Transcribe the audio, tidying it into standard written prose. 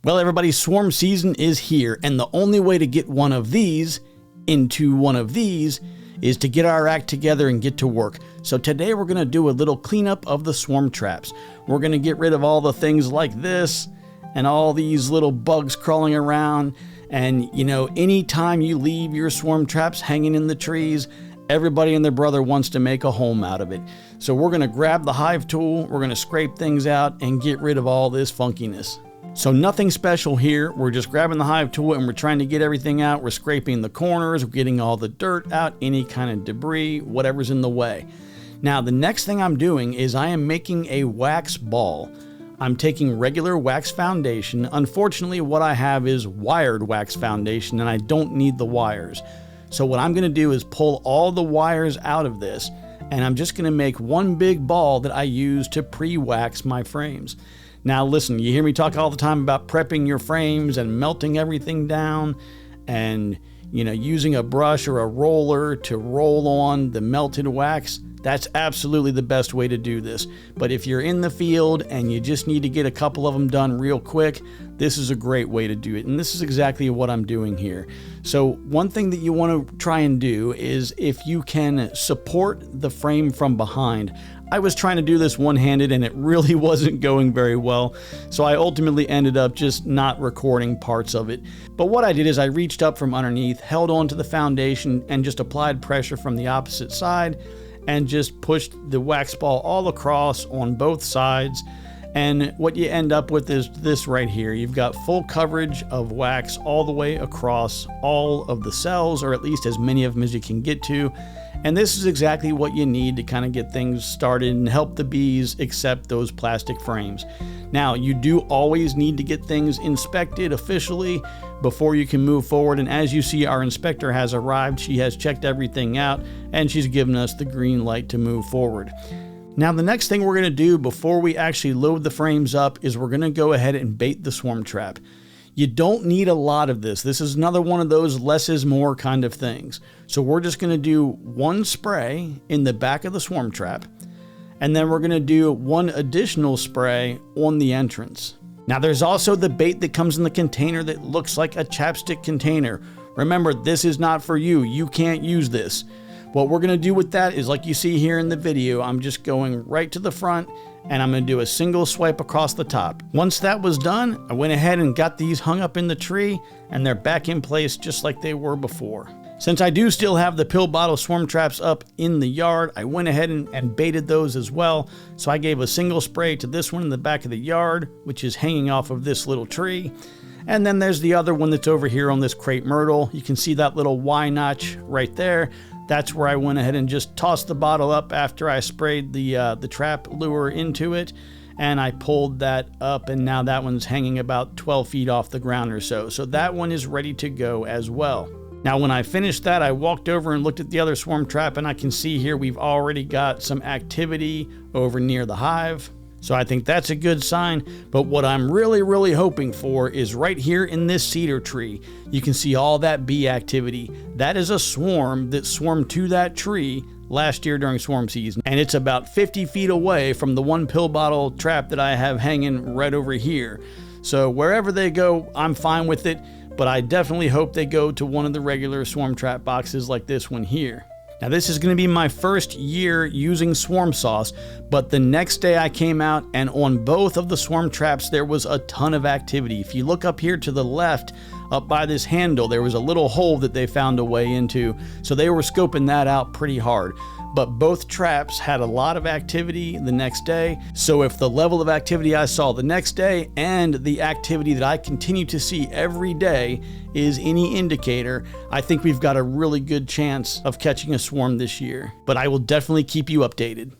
Well, everybody, swarm season is here, and the only way to get one of these into one of these is to get our act together and get to work. So today we're going to do a little cleanup of the swarm traps. We're going to get rid of all the things like this and all these little bugs crawling around. And you know, anytime you leave your swarm traps hanging in the trees, everybody and their brother wants to make a home out of it. So we're going to grab the hive tool, we're going to scrape things out and get rid of all this funkiness. So nothing special here. We're just grabbing the hive tool and we're trying to get everything out. We're scraping the corners, we're getting all the dirt out, any kind of debris, whatever's in the way. Now, the next thing I'm doing is I am making a wax ball. I'm taking regular wax foundation. Unfortunately, what I have is wired wax foundation and I don't need the wires. So what I'm going to do is pull all the wires out of this, and I'm just going to make one big ball that I use to pre-wax my frames. Now listen, you hear me talk all the time about prepping your frames and melting everything down and, you know, using a brush or a roller to roll on the melted wax. That's absolutely the best way to do this. But if you're in the field and you just need to get a couple of them done real quick, this is a great way to do it. And this is exactly what I'm doing here. So one thing that you want to try and do is, if you can, support the frame from behind. I was trying to do this one-handed and it really wasn't going very well, so I ultimately ended up just not recording parts of it. But what I did is I reached up from underneath, held on to the foundation, and just applied pressure from the opposite side and just pushed the wax ball all across on both sides. And what you end up with is this right here. You've got full coverage of wax all the way across all of the cells, or at least as many of them as you can get to. And this is exactly what you need to kind of get things started and help the bees accept those plastic frames. Now, you do always need to get things inspected officially before you can move forward. And as you see, our inspector has arrived. She has checked everything out and she's given us the green light to move forward. Now, the next thing we're going to do before we actually load the frames up is we're going to go ahead and bait the swarm trap. You don't need a lot of this. This is another one of those less is more kind of things. So we're just going to do one spray in the back of the swarm trap, and then we're going to do one additional spray on the entrance. Now, there's also the bait that comes in the container that looks like a chapstick container. Remember, this is not for you. You can't use this. What we're going to do with that is, like you see here in the video, I'm just going right to the front and I'm going to do a single swipe across the top. Once that was done, I went ahead and got these hung up in the tree, and they're back in place just like they were before. Since I do still have the pill bottle swarm traps up in the yard, I went ahead and baited those as well. So I gave a single spray to this one in the back of the yard, which is hanging off of this little tree. And then there's the other one that's over here on this crepe myrtle. You can see that little Y notch right there. That's where I went ahead and just tossed the bottle up after I sprayed the trap lure into it. And I pulled that up, and now that one's hanging about 12 feet off the ground or so. So that one is ready to go as well. Now, when I finished that, I walked over and looked at the other swarm trap, and I can see here we've already got some activity over near the hive. So I think that's a good sign. But what I'm really hoping for is right here in this cedar tree. You can see all that bee activity. That is a swarm that swarmed to that tree last year during swarm season. And it's about 50 feet away from the one pill bottle trap that I have hanging right over here. So wherever they go, I'm fine with it. But I definitely hope they go to one of the regular swarm trap boxes like this one here. Now, this is going to be my first year using swarm sauce, but the next day I came out and on both of the swarm traps there was a ton of activity. If you look up here to the left, up by this handle, there was a little hole that they found a way into, so they were scoping that out pretty hard. But both traps had a lot of activity the next day, so if the level of activity I saw the next day and the activity that I continue to see every day is any indicator, I think we've got a really good chance of catching a swarm this year. But I will definitely keep you updated.